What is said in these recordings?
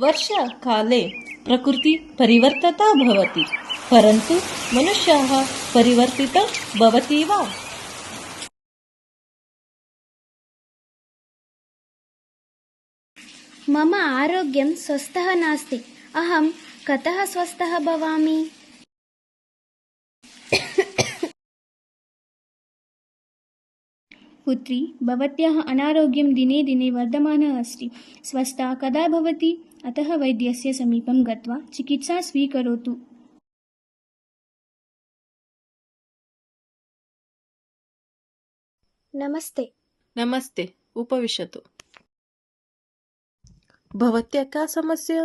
वर्षकाले प्रकृति परिवर्तिता भवति, परन्तु मनुष्यः परिवर्तितः भवति वा? मम आरोग्यं स्वस्थः नास्ति। अहं कतः स्वस्थः भवामि? पुत्री, भवत्याः अनारोग्यं दिने दिने वर्धमानः अस्ति। स्वस्था कदा भवति? अतः वैद्यस्य समीपं गत्वा चिकित्सा स्वीकरोतु। नमस्ते। नमस्ते, उपविशतु। भवत्या का समस्या?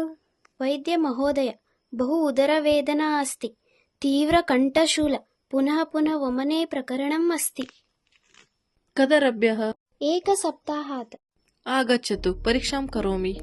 वैद्य महोदय, बहु उदरवेदना अस्ति। तीव्रकण्ठशूल, पुनः पुनः वमने प्रकरणम् अस्ति। कदारभ्यः? एकसप्ताहात्। आगच्छतु, परीक्षां करोमि।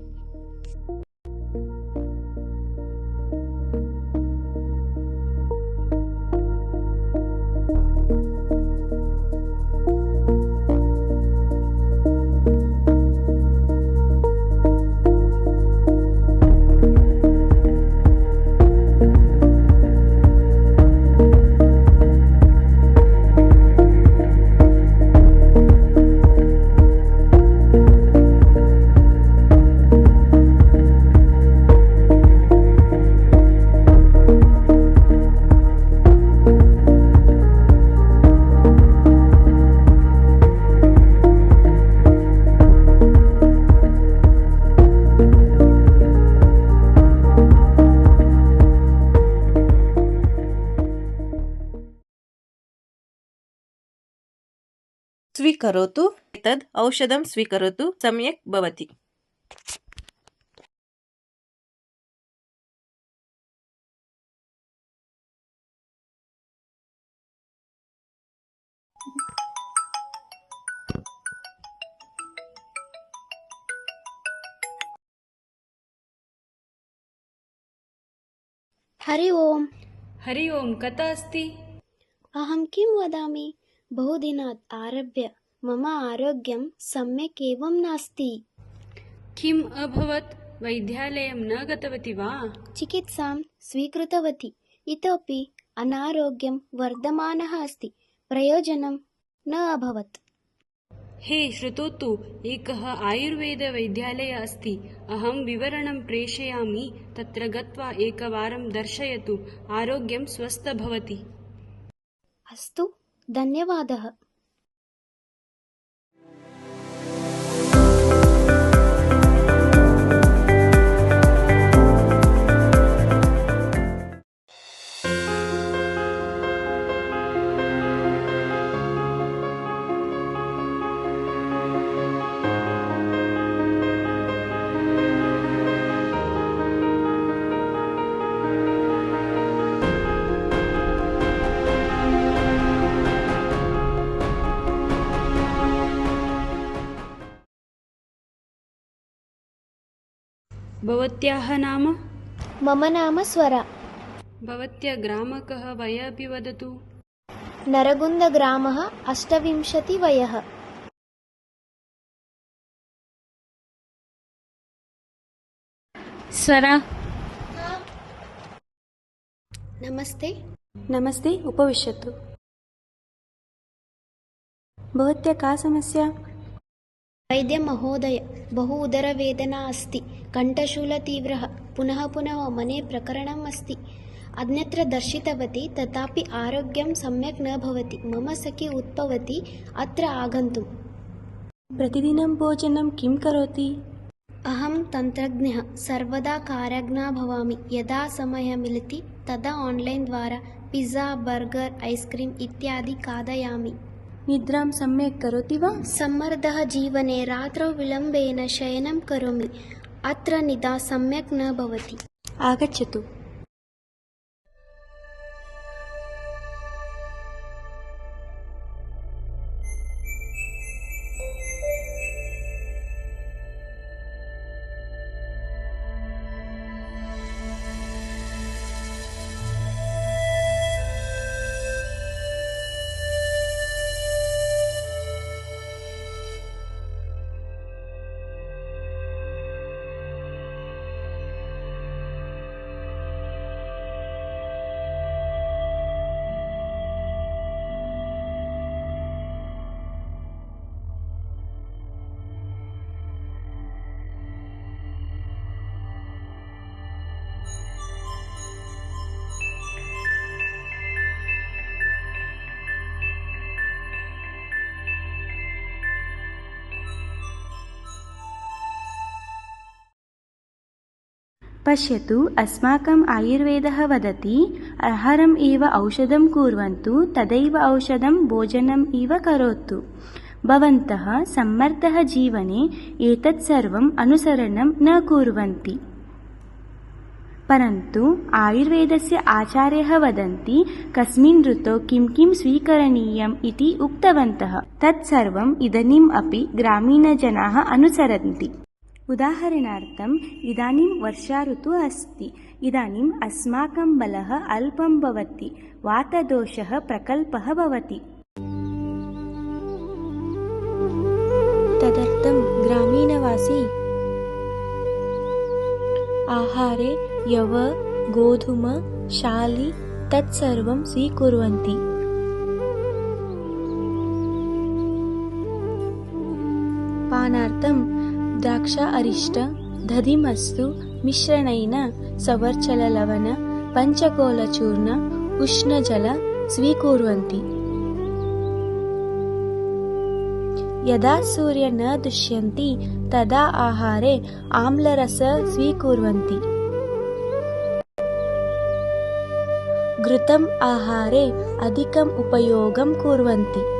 स्वीकरोतु, एतद् औषधं स्वीकरोतु, सम्यक् भवति। हरि ओम्। हरि ओम्, कथा अस्ति? अहं किं वदामि? बहुदिनात् आरभ्य मम आरोग्यं सम्यक् एवं नास्ति। किम् अभवत्? वैद्यालयं न गतवती वा? चिकित्सां स्वीकृतवती, इतोपि अनारोग्यं वर्धमानः अस्ति। प्रयोजनं न अभवत्। हे श्रुतोतु, एकः आयुर्वेदवैद्यालयः अस्ति। अहं विवरणं प्रेषयामि, तत्र गत्वा एकवारं दर्शयतु। आरोग्यं स्वस्थ भवति। अस्तु, धन्यवादः। भवत्याः नाम? मम नाम स्वरा। भवत्याः ग्रामकः वयः अपि वदतु। नरगुन्दग्रामः, 28 वयः। स्वरा। नमस्ते। नमस्ते, उपविशतु। भवत्याः का समस्या? वैद्य महोदय, बहु उदरवेदना अस्ति। कण्ठशूल तीव्रः, पुनः पुनः वमने प्रकरणम् अस्ति। अन्यत्र दर्शितवती, तथापि आरोग्यं सम्यक् न भवति। मम सखी उत्पवति अत्र आगन्तुम्। प्रतिदिनं भोजनं किं करोति? अहं तन्त्रज्ञः, सर्वदा कार्याज्ञा भवामि। यदा समयः मिलति तदा आन्लैन् द्वारा पिज़्ज़ा, बर्गर्, ऐस्क्रीम् इत्यादि खादयामि। निद्रां सम्यक् करोति वा? सम्मर्दः जीवने रात्रौ विलम्बेन शयनं करोमि। अत्र निद्रा सम्यक् न भवति। आगच्छतु। पश्यतु, अस्माकम् आयुर्वेदः वदति आहारम् एव औषधं कुर्वन्तु, तदैव औषधं भोजनम् इव करोतु। भवन्तः सम्मर्दः जीवने एतत् सर्वम् अनुसरणं न कुर्वन्ति, परन्तु आयुर्वेदस्य आचार्यः वदन्ति कस्मिन् ऋतौ किं किं स्वीकरणीयम् इति उक्तवन्तः। तत्सर्वम् इदानीम् अपि ग्रामीणजनाः अनुसरन्ति। उदाहरणार्थम् इदानीं वर्षा ऋतुः अस्ति। इदानीम् अस्माकं बलः अल्पं भवति, वातदोषः प्रकल्पः भवति। तदर्थं ग्रामीणवासी आहारे यव, गोधूम, शाली तत्सर्वं स्वीकुर्वन्ति। पानार्थं द्राक्षा अरिष्ट दधिमस्तु मिश्रणेन सवर्चललवण पञ्चकोलचूर्ण उष्णजल स्वीकुर्वन्ति। यदा सूर्य न दृश्यन्ति तदा आहारे आम्लरस स्वीकुर्वन्ति। घृतम् आहारे अधिकम् उपयोगं कुर्वन्ति।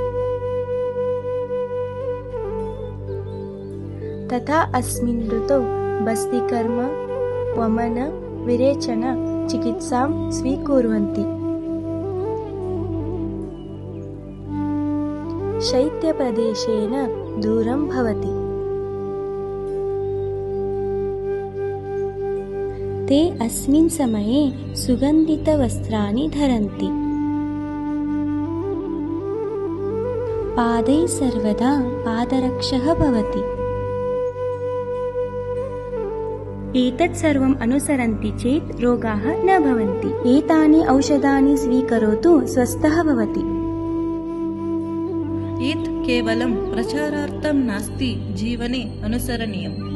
तथा अस्मिन् ऋतौ बस्तिकर्म, वमन, विरेचन चिकित्सां स्वीकुर्वन्ति। शैत्यप्रदेशेन दूरं भवति। ते अस्मिन् समये सुगन्धितवस्त्राणि धरन्ति। पादैः सर्वदा पादरक्षः भवति। एतत् सर्वम् अनुसरन्ति चेत् रोगाः न भवन्ति। एतानि औषधानि स्वीकरोतु, स्वस्थः भवति। एतत् केवलं प्रचारार्थं नास्ति, जीवने अनुसरणीयम्।